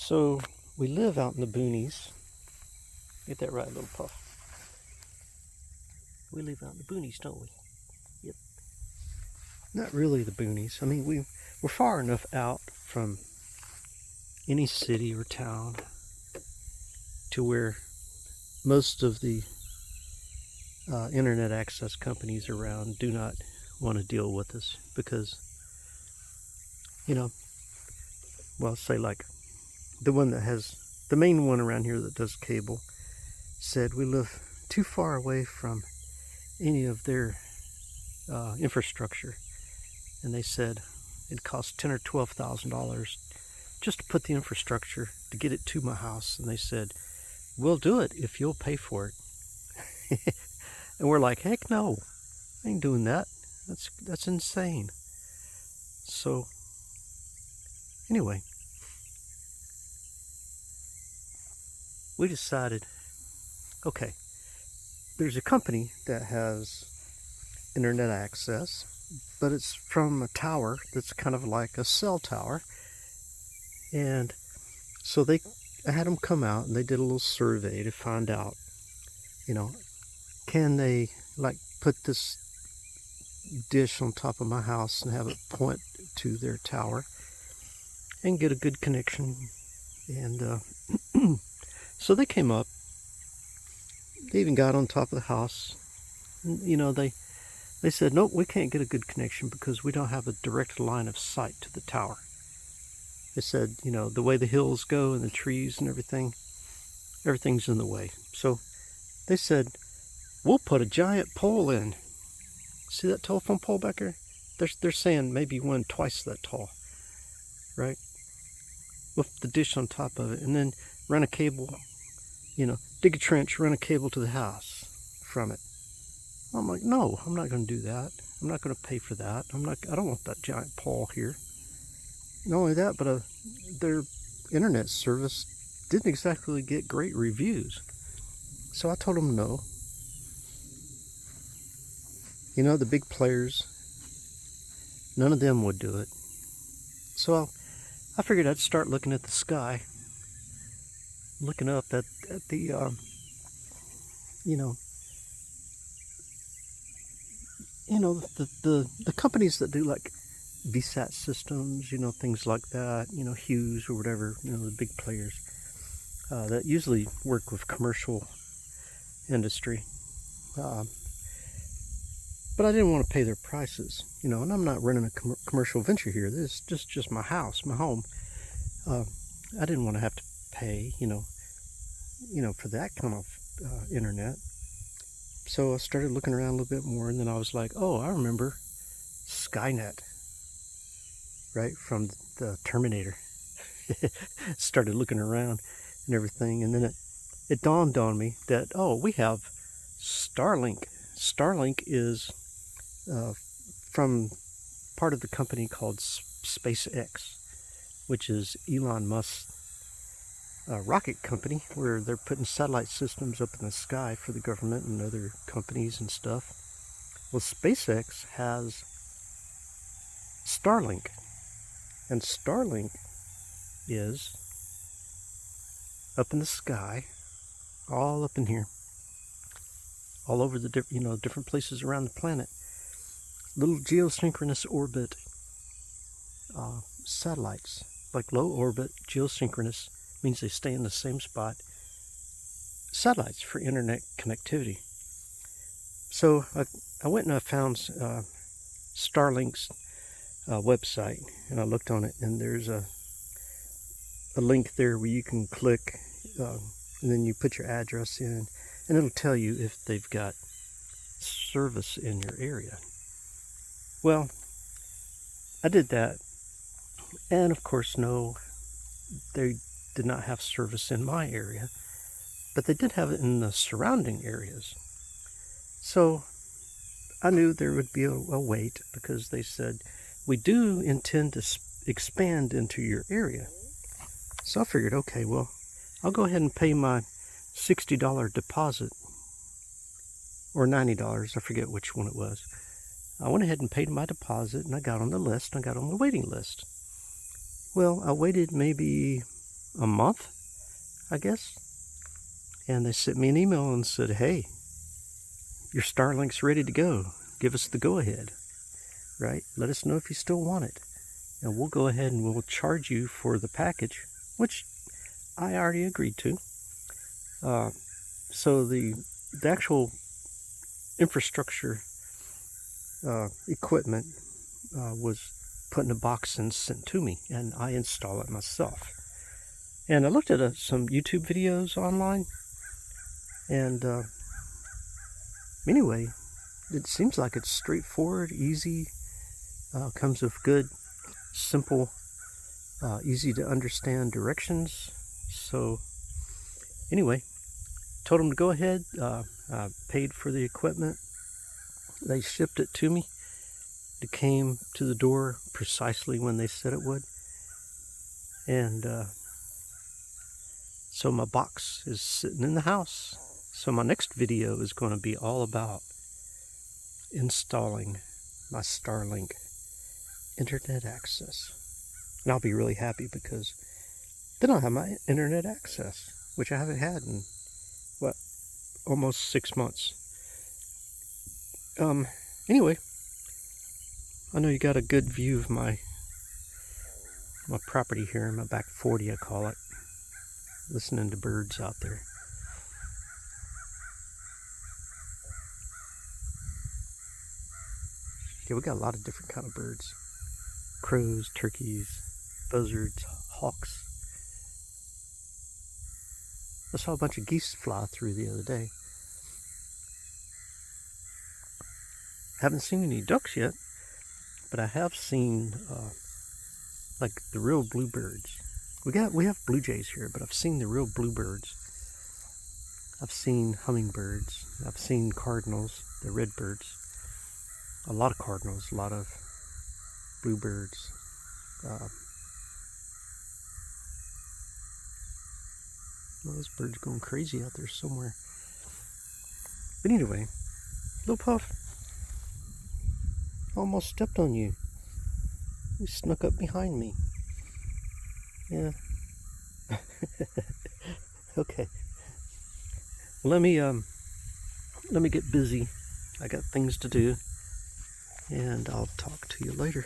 So we live out in the boonies. Get that right, little puff. We live out in the boonies, don't we? Yep. Not really the boonies. I mean, we're far enough out from any city or town to where most of the internet access companies around do not want to deal with us because, well, say like the one that has the main one around here that does cable said we live too far away from any of their infrastructure, and they said it cost $10,000 or $12,000 just to put the infrastructure to get it to my house, and they said we'll do it if you'll pay for it. And we're like, heck no, I ain't doing that. That's insane. So anyway, we decided, okay, there's a company that has internet access, but it's from a tower that's kind of like a cell tower. And so I had them come out and they did a little survey to find out, can they like put this dish on top of my house and have it point to their tower and get a good connection. And so they came up. They even got on top of the house. They said, nope, we can't get a good connection because we don't have a direct line of sight to the tower. They said, the way the hills go and the trees and everything's in the way. So they said, we'll put a giant pole in. See that telephone pole back there? They're saying maybe one twice that tall, right? With the dish on top of it, and then run a cable, dig a trench, run a cable to the house from it. I'm like, no, I'm not going to do that. I'm not going to pay for that. I don't want that giant pole here. Not only that, but their internet service didn't exactly get great reviews. So I told them no. The big players, none of them would do it. So I figured I'd start looking at the sky, looking up at the, the companies that do like VSAT systems, things like that, Hughes or whatever, the big players that usually work with commercial industry. But I didn't want to pay their prices, and I'm not running a commercial venture here. This is just my house, my home. I didn't want to have to pay, for that kind of internet. So I started looking around a little bit more, and then I was like, oh, I remember Skynet, right, from the Terminator. Started looking around and everything, and then it dawned on me that, we have Starlink. Starlink is from part of the company called SpaceX, which is Elon Musk's rocket company, where they're putting satellite systems up in the sky for the government and other companies and stuff. Well, SpaceX has Starlink, and Starlink is up in the sky, all up in here, all over the different places around the planet. Little geosynchronous orbit satellites, like low orbit geosynchronous means they stay in the same spot. Satellites for internet connectivity. So I went and I found Starlink's website, and I looked on it, and there's a link there where you can click, and then you put your address in, and it'll tell you if they've got service in your area. Well, I did that, and of course, no, they did not have service in my area, but they did have it in the surrounding areas. So I knew there would be a wait, because they said, we do intend to expand into your area. So I figured, okay, well, I'll go ahead and pay my $60 deposit, or $90, I forget which one it was. I went ahead and paid my deposit, and I got on the list. I got on the waiting list. Well, I waited maybe a month, I guess. And they sent me an email and said, hey, your Starlink's ready to go. Give us the go-ahead, right? Let us know if you still want it. And we'll go ahead and we'll charge you for the package, which I already agreed to. So the actual infrastructure equipment was put in a box and sent to me, and I install it myself. And I looked at some YouTube videos online, and anyway, it seems like it's straightforward, easy, comes with good, simple, easy to understand directions. So anyway, told them to go ahead. I paid for the equipment. They shipped it to me. It came to the door precisely when they said it would. And so my box is sitting in the house. So my next video is going to be all about installing my Starlink internet access. And I'll be really happy because then I'll have my internet access, which I haven't had in, what, almost 6 months. Anyway, I know you got a good view of my property here in my back 40, I call it. Listening to birds out there. Yeah, we got a lot of different kind of birds. Crows, turkeys, buzzards, hawks. I saw a bunch of geese fly through the other day. Haven't seen any ducks yet, but I have seen like the real bluebirds. We have blue jays here, but I've seen the real bluebirds. I've seen hummingbirds. I've seen cardinals, the red birds. A lot of cardinals, a lot of bluebirds. Well, this bird's going crazy out there somewhere. But anyway, little puff. Almost stepped on you. You snuck up behind me. Yeah. Okay. Well, let me get busy. I got things to do, and I'll talk to you later.